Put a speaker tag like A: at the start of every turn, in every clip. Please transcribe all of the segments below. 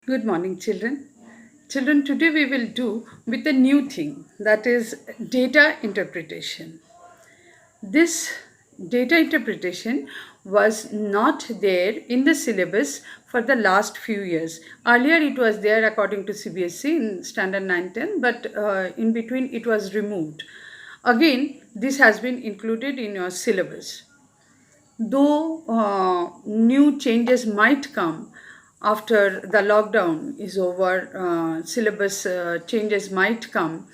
A: Good morning, children. Children, today we will do with a new thing, that is data interpretation. This data interpretation was not there in the syllabus for the last few years. Earlier it was there according to CBSE in standard 9-10, but in between it was removed. Again, this has been included in your syllabus. Though new changes might come after the lockdown is over, syllabus changes might come,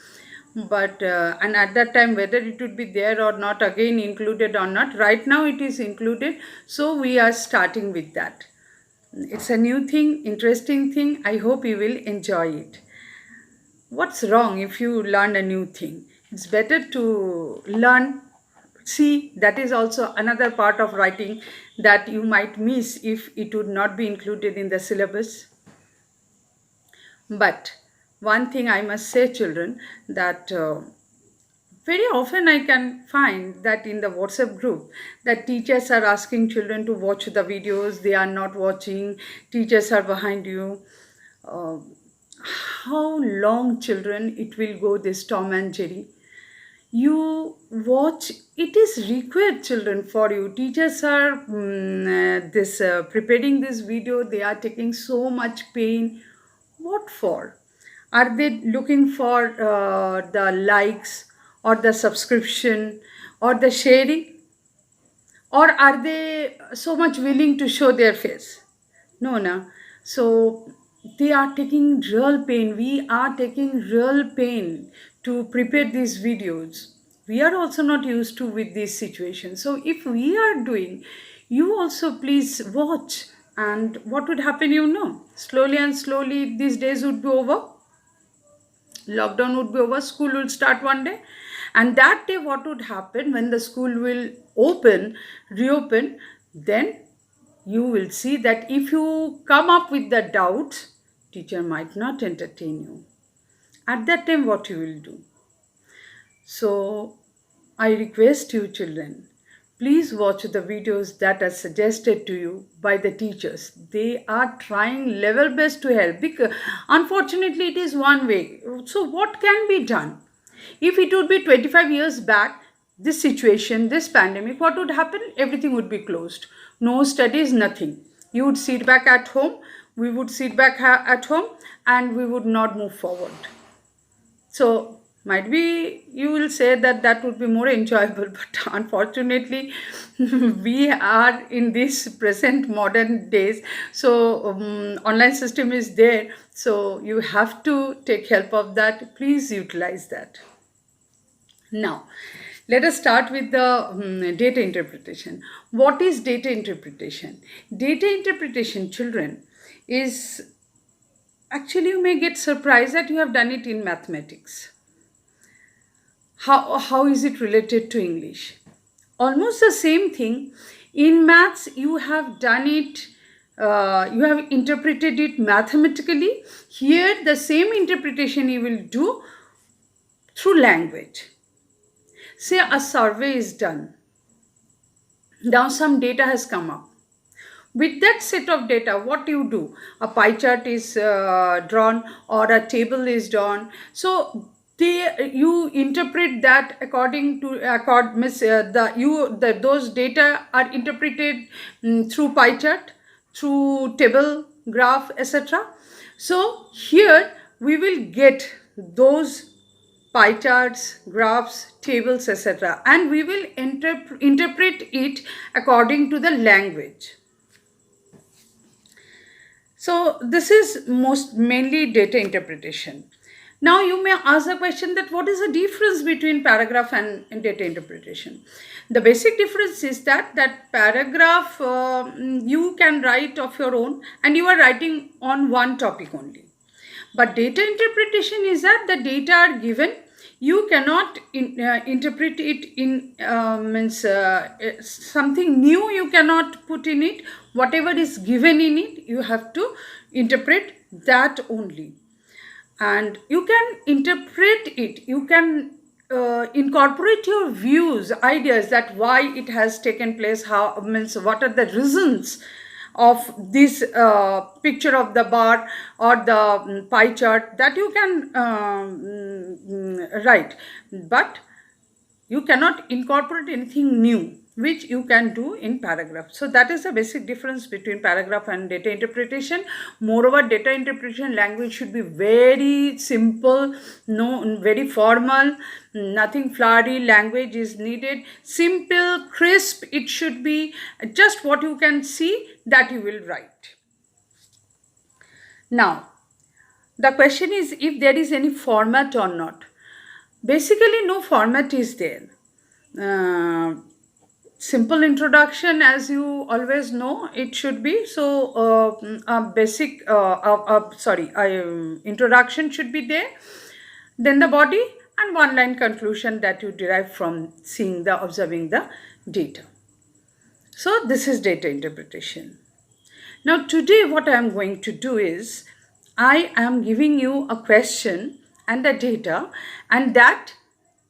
A: but and at that time whether it would be there or not, again included or not, right now it is included, so we are starting with that. It's a new thing, interesting thing. I hope you will enjoy it. What's wrong if you learn a new thing? It's better to learn. See, that is also another part of writing that you might miss if it would not be included in the syllabus. But one thing I must say, children, that very often I can find that in the WhatsApp group that teachers are asking children to watch the videos, they are not watching, teachers are behind you. Uh, how long, children, it will go, this Tom and Jerry? You watch, it is required, children, for you. Teachers are this preparing this video, they are taking so much pain. What for? Are they looking for the likes or the subscription or the sharing, or are they so much willing to show their face? No, na. So they are taking real pain, we are taking real pain to prepare these videos. We are also not used to with this situation, so if we are doing, you also please watch. And what would happen, slowly and slowly these days would be over, lockdown would be over, school will start one day, and that day what would happen when the school will reopen, then you will see that if you come up with the doubts, teacher might not entertain you. At that time, what you will do? So I request you, children, please watch the videos that are suggested to you by the teachers. They are trying level best to help, because unfortunately it is one way. So what can be done? If it would be 25 years back, this situation, this pandemic, what would happen? Everything would be closed. No studies, nothing. You would sit back at home, we would sit back at home, and we would not move forward. So might be you will say that that would be more enjoyable, but unfortunately we are in this present modern days. So online system is there, so you have to take help of that. Please utilize that. Now, let us start with the data interpretation. What is data interpretation? Data interpretation, children, is actually, you may get surprised that you have done it in mathematics. How is it related to English? Almost the same thing. In maths, you have done it, you have interpreted it mathematically. Here, the same interpretation you will do through language. Say a survey is done. Now some data has come up. With that set of data, what you do? A pie chart is drawn or a table is drawn. So you interpret that according to those data are interpreted through pie chart, through table, graph, etc. So here we will get those pie charts, graphs, tables, etc. and we will interpret it according to the language. So this is most mainly data interpretation. Now you may ask the question that what is the difference between paragraph and data interpretation? The basic difference is that paragraph you can write of your own and you are writing on one topic only. But data interpretation is that the data are given, you cannot interpret it in something new you cannot put in it. Whatever is given in it, you have to interpret that only. And you can interpret it, you can incorporate your views, ideas, that why it has taken place, what are the reasons of this picture of the bar or the pie chart, that you can write, but you cannot incorporate anything new which you can do in paragraph. So that is the basic difference between paragraph and data interpretation. Moreover, data interpretation language should be very simple, no very formal, nothing flowery language is needed, simple, crisp. It should be just what you can see that you will write. Now the question is if there is any format or not. Basically no format is there. Simple introduction, as you always know it should be. So a basic introduction should be there, then the body, and one line conclusion that you derive from observing the data. So this is data interpretation. Now today what I am going to do is I am giving you a question and the data, and that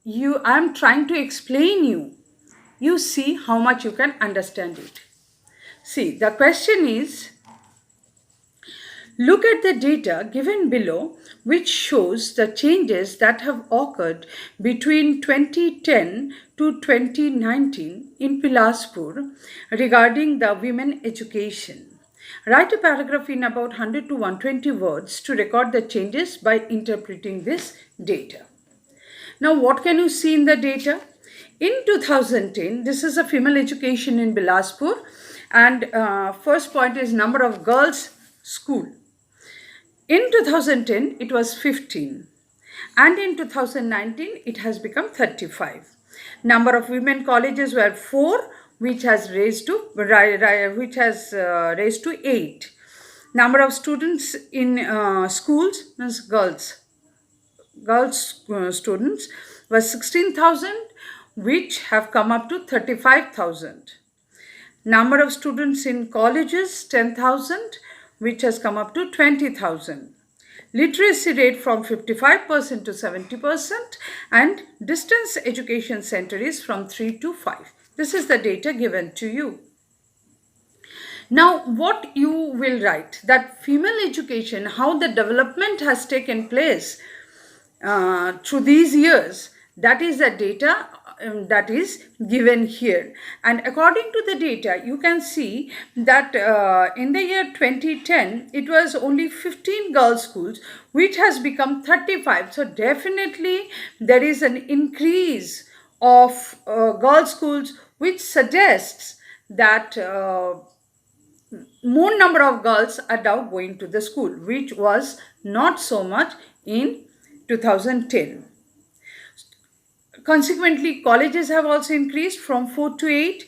A: I am trying to explain you. You see how much you can understand it. See, the question is, look at the data given below which shows the changes that have occurred between 2010 to 2019 in Bilaspur regarding the women education. Write a paragraph in about 100 to 120 words to record the changes by interpreting this data. Now, what can you see in the data? In 2010, this is a female education in Bilaspur, and first point is number of girls school. In 2010, it was 15, and in 2019, it has become 35. Number of women colleges were 4, which has raised to 8. Number of students in schools, means girls students, was 16,000, which have come up to 35,000. Number of students in colleges, 10,000, which has come up to 20,000. Literacy rate from 55% to 70%, and distance education center is from 3 to 5. This is the data given to you. Now, what you will write, that female education, how the development has taken place through these years, that is the data that is given here. And according to the data, you can see that in the year 2010, it was only 15 girls schools, which has become 35. So definitely there is an increase of girls schools, which suggests that more number of girls are now going to the school, which was not so much in 2010. Consequently, colleges have also increased from 4 to 8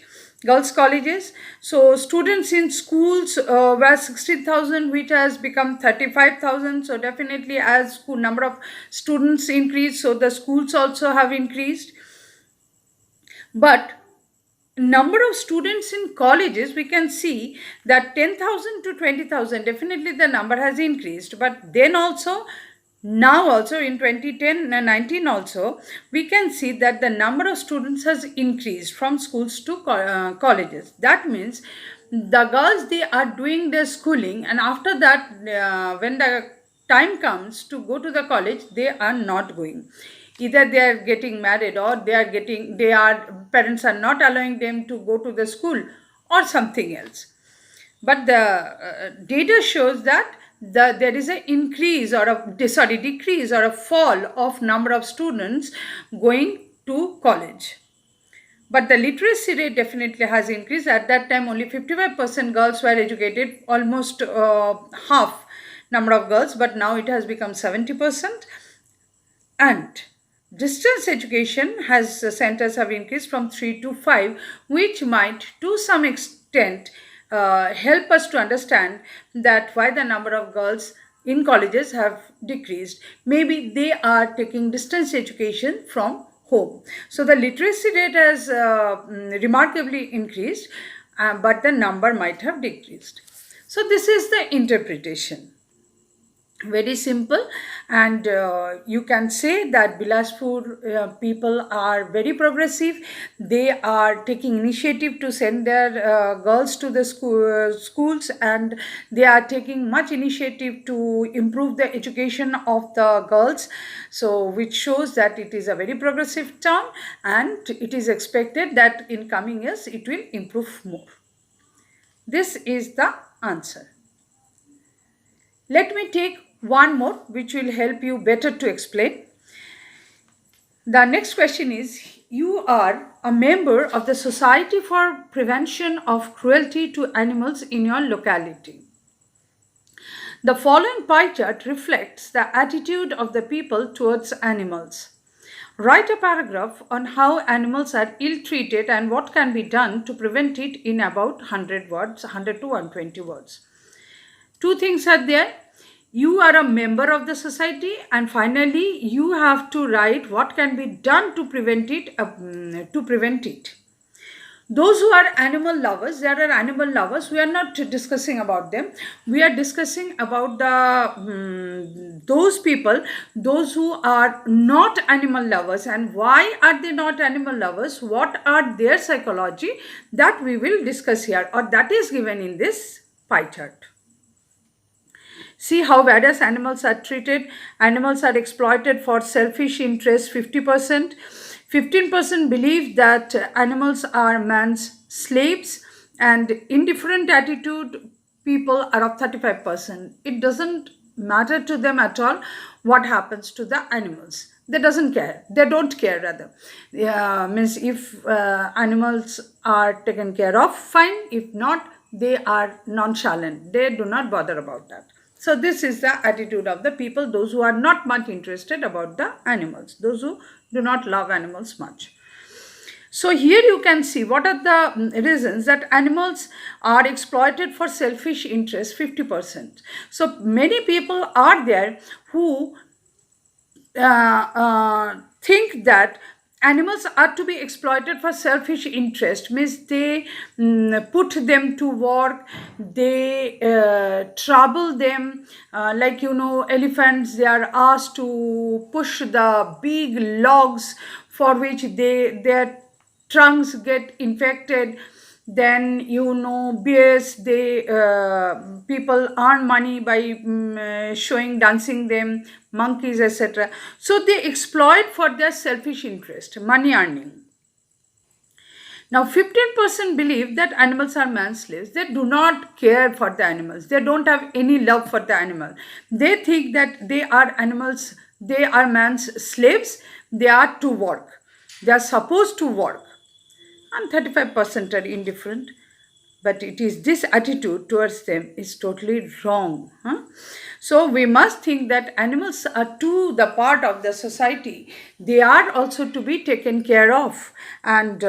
A: girls colleges. So students in schools were 16,000, which has become 35,000. So definitely as school number of students increase, so the schools also have increased. But number of students in colleges, we can see that 10,000 to 20,000, definitely the number has increased. But then also, now also in 2019 also, we can see that the number of students has increased from schools to colleges. That means the girls, they are doing their schooling, and after that when the time comes to go to the college, they are not going. Either they are getting married, or parents are not allowing them to go to the school, or something else. But the data shows that there is an increase or decrease or a fall of number of students going to college. But the literacy rate definitely has increased. At that time, only 55% girls were educated, almost half number of girls, but now it has become 70%. And distance education centers have increased from 3 to 5, which might to some extent help us to understand that why the number of girls in colleges have decreased. Maybe they are taking distance education from home. So the literacy rate has remarkably increased, but the number might have decreased. So this is the interpretation. Very simple. And you can say that Bilaspur people are very progressive. They are taking initiative to send their girls to the schools, and they are taking much initiative to improve the education of the girls, so which shows that it is a very progressive town, and it is expected that in coming years it will improve more. This is the answer. Let me take one more which will help you better to explain. The next question is, you are a member of the Society for Prevention of Cruelty to Animals in your locality. The following pie chart reflects the attitude of the people towards animals. Write a paragraph on how animals are ill-treated and what can be done to prevent it in about 100 words, 100 to 120 words. Two things are there. You are a member of the society, and finally you have to write what can be done to prevent it. Those who are animal lovers, there are animal lovers, we are not discussing about them. We are discussing about those people, those who are not animal lovers, and why are they not animal lovers, what are their psychology, that we will discuss here, or that is given in this pie chart. See how various animals are treated. Animals are exploited for selfish interest, 50%. 15% believe that animals are man's slaves, and indifferent attitude people are of 35%. It doesn't matter to them at all what happens to the animals. They don't care rather. Means if animals are taken care of, fine. If not, they are nonchalant. They do not bother about that. So this is the attitude of the people, those who are not much interested about the animals, those who do not love animals much. So here you can see what are the reasons that animals are exploited for selfish interest, 50%. So many people are there who think that animals are to be exploited for selfish interest, means they put them to work, they trouble them, like elephants, they are asked to push the big logs for which their trunks get infected. Then bears, they people earn money by showing, dancing them, monkeys, etc. So they exploit for their selfish interest, money earning. Now 15% believe that animals are man's slaves. They do not care for the animals. They don't have any love for the animal. They think that they are animals, they are man's slaves. They are to work. They are supposed to work. And 35% are indifferent. But it is this attitude towards them is totally wrong. So we must think that animals are too the part of the society. They are also to be taken care of, and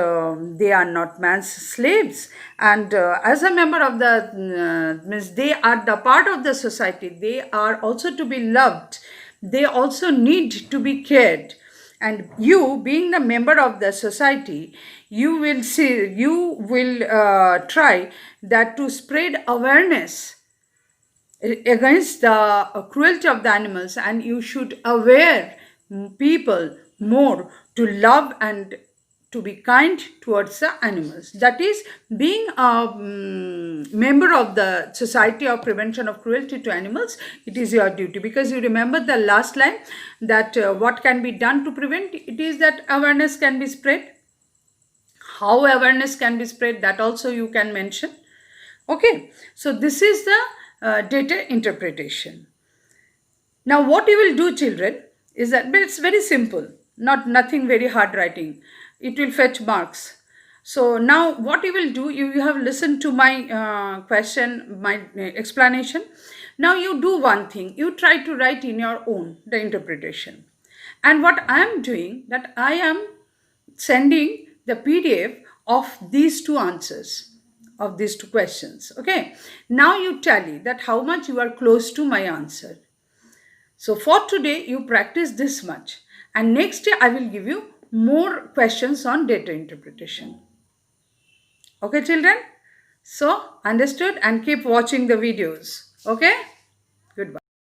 A: they are not man's slaves. And as a member of the, means they are the part of the society. They are also to be loved. They also need to be cared. And you, being the member of the society, you will try that to spread awareness against the cruelty of the animals, and you should aware people more to love and to be kind towards the animals. That is, being a member of the Society of Prevention of Cruelty to Animals, it is your duty. Because you remember the last line, that what can be done to prevent, it is that awareness can be spread. How awareness can be spread, that also you can mention. Okay, so this is the data interpretation. Now what you will do, children, is that, but it's very simple, nothing very hard writing. It will fetch marks. So now what you will do, you have listened to my question, my explanation. Now you do one thing, you try to write in your own the interpretation. And what I am doing, that I am sending the PDF of these two answers, of these two questions. Okay, now you tally that how much you are close to my answer. So for today you practice this much, and next day I will give you more questions on data interpretation. Okay children, so understood, and keep watching the videos. Okay.